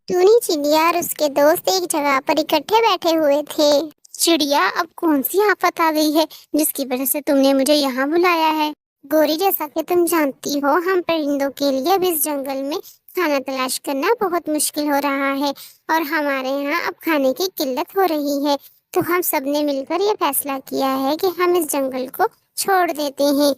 टूनी चिड़िया और उसके दोस्त एक जगह पर इकट्ठे बैठे हुए थे। चिड़िया, अब कौन सी आफत आ गई है जिसकी वजह से तुमने मुझे यहाँ बुलाया है? गोरी, जैसा कि तुम जानती हो, हम परिंदों के लिए अब इस जंगल में खाना तलाश करना बहुत मुश्किल हो रहा है और हमारे यहाँ अब खाने की किल्लत हो रही है। तो हम सब ने मिलकर ये फैसला किया है कि हम इस जंगल को छोड़ देते हैं।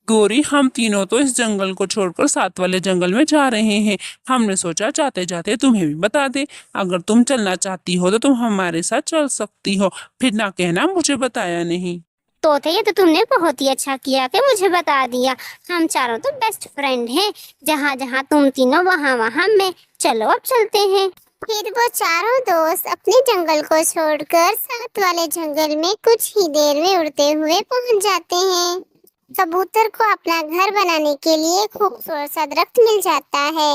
गोरी, हम तीनों तो इस जंगल को छोड़कर साथ वाले जंगल में जा रहे हैं। हमने सोचा जाते जाते तुम्हें भी बता दे। अगर तुम चलना चाहती हो तो तुम हमारे साथ चल सकती हो, फिर ना कहना मुझे बताया नहीं। तोते, ये तो तुमने बहुत ही अच्छा किया कि मुझे बता दिया। हम चारों तो बेस्ट फ्रेंड हैं। जहाँ जहाँ तुम तीनों वहाँ वहाँ मैं। चलो अब चलते हैं। फिर वो चारों दोस्त अपने जंगल को छोड़कर साथ वाले जंगल में कुछ ही देर में उड़ते हुए पहुँच जाते हैं। कबूतर को अपना घर बनाने के लिए खूबसूरत सा दरख्त मिल जाता है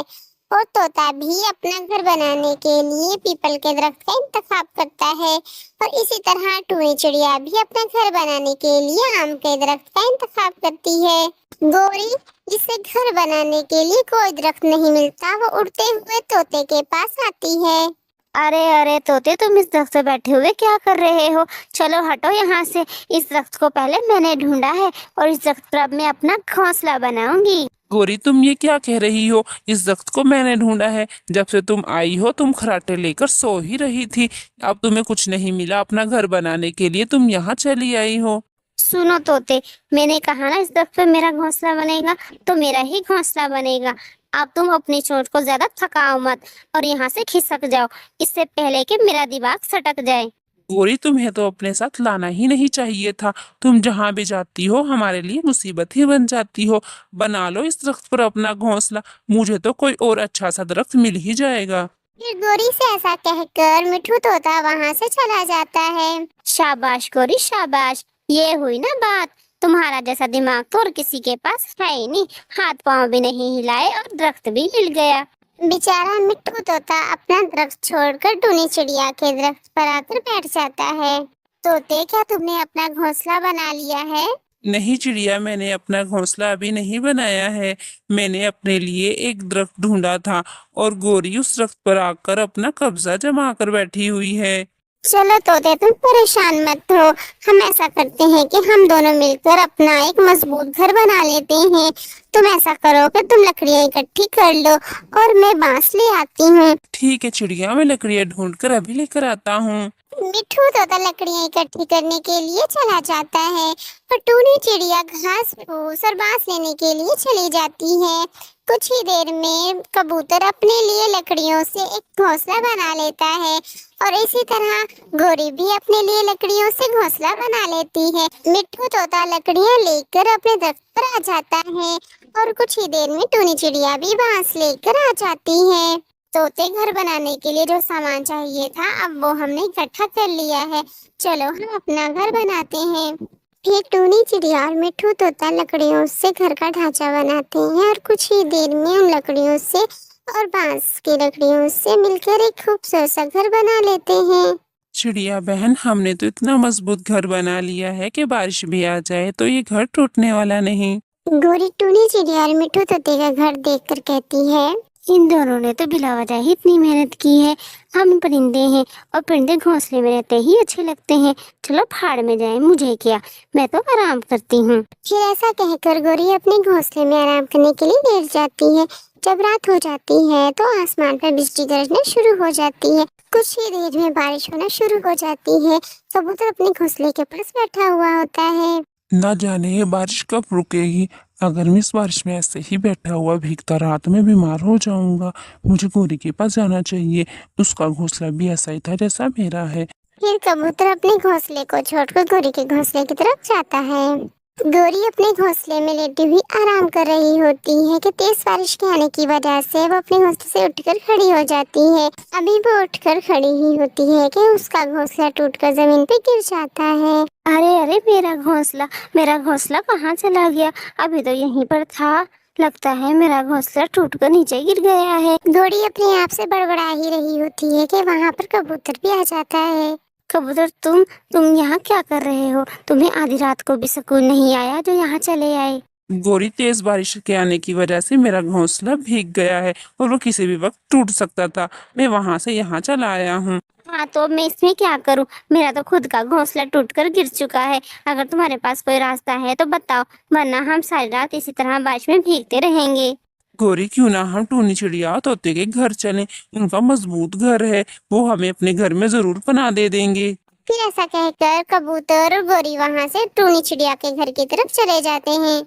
और तोता भी अपना घर बनाने के लिए पीपल के दरख्त का इंतखाब करता है और इसी तरह टूनी चिड़िया भी अपना घर बनाने के लिए आम के दरख्त का इंतखाब करती है। गोरी, जिसे घर बनाने के लिए कोई दरख्त नहीं मिलता, वो उड़ते हुए तोते के पास आती है। अरे अरे तोते, तुम इस दरख्त पे बैठे हुए क्या कर रहे हो? चलो हटो यहाँ से। इस दरख्त को पहले मैंने ढूंढा है और इस दरख्त पर अब मैं अपना घोंसला बनाऊंगी। गोरी, तुम ये क्या कह रही हो? इस दख्त को मैंने ढूंढा है। जब से तुम आई हो तुम खराटे लेकर सो ही रही थी। अब तुम्हें कुछ नहीं मिला अपना घर बनाने के लिए, तुम यहाँ चली आई हो। सुनो तोते, मैंने कहा ना इस दरख्त पे मेरा घोंसला बनेगा, तो मेरा ही घोंसला बनेगा। अब तुम अपनी चोंच को ज्यादा थकाओ मत और यहाँ से खिसक जाओ, इससे पहले कि मेरा दिमाग सटक जाए। गोरी, तुम्हें तो अपने साथ लाना ही नहीं चाहिए था। तुम जहाँ भी जाती हो हमारे लिए मुसीबत ही बन जाती हो। बना लो इस दरख्त पर अपना घोंसला, मुझे तो कोई और अच्छा सा दरख्त मिल ही जाएगा। फिर गोरी से ऐसा कहकर मिठू तोता वहाँ से चला जाता है। शाबाश गोरी शाबाश, ये हुई ना बात। तुम्हारा जैसा दिमाग तो और किसी के पास है ही नहीं। हाथ पांव भी नहीं हिलाए और दरख्त भी मिल गया। बेचारा मिट्ठू तोता अपना दरख्त छोड़कर टूनी चिड़िया के दरख्त पर आकर बैठ जाता है। तोते, क्या तुमने अपना घोंसला बना लिया है? नहीं चिड़िया, मैंने अपना घोंसला अभी नहीं बनाया है। मैंने अपने लिए एक दरख्त ढूंढा था और गोरी उस दरख्त पर आकर अपना कब्जा जमा कर बैठी हुई है। चलो तोते, तुम परेशान मत हो। हम ऐसा करते हैं कि हम दोनों मिलकर अपना एक मजबूत घर बना लेते हैं। तुम ऐसा करो कि तुम लकड़ियाँ इकट्ठी कर लो और मैं बांस ले आती हूँ। ठीक है चिड़िया, मैं लकड़ियाँ ढूंढ कर अभी लेकर आता हूँ। मिठू तोता लकड़ियाँ इकट्ठी करने के लिए चला जाता है और टूनी चिड़िया घास फूस और बांस लेने के लिए चली जाती है। कुछ ही देर में कबूतर अपने लिए लकड़ियों से एक घोंसला बना लेता है और इसी तरह गोरी भी अपने लिए लकड़ियों से घोंसला बना लेती है। मिठू तोता लकड़ियाँ लेकर अपने दफ्तर पर आ जाता है और कुछ ही देर में टूनी चिड़िया भी बांस लेकर आ जाती है। तोते, घर बनाने के लिए जो सामान चाहिए था अब वो हमने इकट्ठा कर लिया है। चलो हम अपना घर बनाते हैं। फिर टूनी चिड़िया और मिठू तोता लकड़ियों से घर का ढांचा बनाते हैं और कुछ ही देर में उन लकड़ियों से और बांस की लकड़ियों से मिलकर एक खूबसूरत सा घर बना लेते हैं। चिड़िया बहन, हमने तो इतना मजबूत घर बना लिया है कि बारिश भी आ जाए तो ये घर टूटने वाला नहीं। गोरी टूनी चिड़िया और मिठू तोते का घर देखकर कहती है, इन दोनों ने तो बिला वजह ही इतनी मेहनत की है। हम परिंदे हैं और परिंदे घोंसले में रहते ही अच्छे लगते हैं। चलो फाड़ में जाए, मुझे क्या, मैं तो आराम करती हूँ। फिर ऐसा कहकर गोरी अपने घोंसले में आराम करने के लिए लेट जाती है। जब रात हो जाती है तो आसमान पर बिजली गरजना शुरू हो जाती है। कुछ ही देर में बारिश होना शुरू हो जाती है। कबूतर अपने घोंसले के पास बैठा हुआ होता है। न जाने ये बारिश कब रुकेगी। अगर मैं इस बारिश में ऐसे ही बैठा हुआ भीगता रहा तो मैं बीमार हो जाऊंगा। मुझे गोरी के पास जाना चाहिए, उसका घोंसला भी ऐसा ही था जैसा मेरा है। फिर कबूतर अपने घोंसले को छोड़कर गोरी के घोंसले की तरफ जाता है। गोरी अपने घोंसले में लेटी हुई आराम कर रही होती है कि तेज बारिश के आने की वजह से वो अपने घोंसले से उठकर खड़ी हो जाती है। अभी वो उठकर खड़ी ही होती है कि उसका घोंसला टूटकर जमीन पे गिर जाता है। अरे अरे, मेरा घोंसला कहाँ चला गया? अभी तो यहीं पर था। लगता है मेरा घोंसला टूटकर नीचे गिर गया है। गोरी अपने आप से बड़बड़ा ही रही होती है कि वहाँ पर कबूतर भी आ जाता है। कबूतर, तुम यहाँ क्या कर रहे हो? तुम्हें आधी रात को भी सुकून नहीं आया जो यहाँ चले आए? गोरी, तेज बारिश के आने की वजह से मेरा घोंसला भीग गया है और वो किसी भी वक्त टूट सकता था। मैं वहां से यहाँ चला आया हूँ। हाँ, तो अब मैं इसमें क्या करूँ? मेरा तो खुद का घोंसला टूटकर गिर चुका है। अगर तुम्हारे पास कोई रास्ता है तो बताओ, वरना हम सारी रात इसी तरह बारिश में भीगते रहेंगे। गोरी, क्यों ना हम टूनी चिड़िया और तोते के घर चलें? उनका मजबूत घर है, वो हमें अपने घर में जरूर पनाह दे देंगे। फिर ऐसा कहकर कबूतर और गोरी वहां से टूनी चिड़िया के घर की तरफ चले जाते हैं।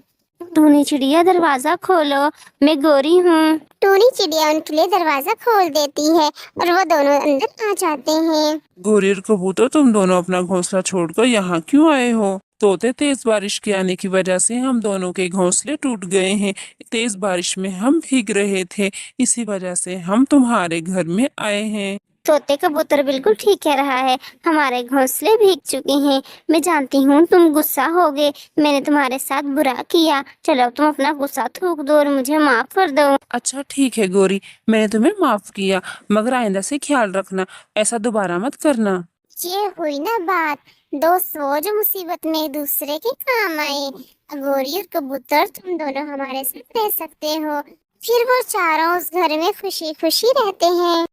टूनी चिड़िया, दरवाजा खोलो, मैं गोरी हूँ। टूनी चिड़िया उनके लिए दरवाजा खोल देती है और वो दोनों अंदर आ जाते हैं। गोरी और कबूतर, तुम दोनों अपना घोंसला छोड़कर यहाँ क्यों आए हो? तोते, तेज बारिश के आने की वजह से हम दोनों के घोंसले टूट गए हैं। तेज बारिश में हम भीग रहे थे, इसी वजह से हम तुम्हारे घर में आए हैं। तोते कबूतर बिल्कुल ठीक कह रहा है, हमारे घोंसले भीग चुके हैं। मैं जानती हूँ तुम गुस्सा होगे, मैंने तुम्हारे साथ बुरा किया। चलो तुम अपना गुस्सा थूक दो और मुझे माफ कर दो। अच्छा ठीक है गोरी, मैंने तुम्हें माफ किया, मगर आइंदा से ख्याल रखना, ऐसा दोबारा मत करना। ये हुई ना बात, दोस्त वो जो मुसीबत में एक दूसरे के काम आए। गोरी और कबूतर, तुम दोनों हमारे साथ रह सकते हो। फिर वो चारों उस घर में खुशी खुशी रहते हैं।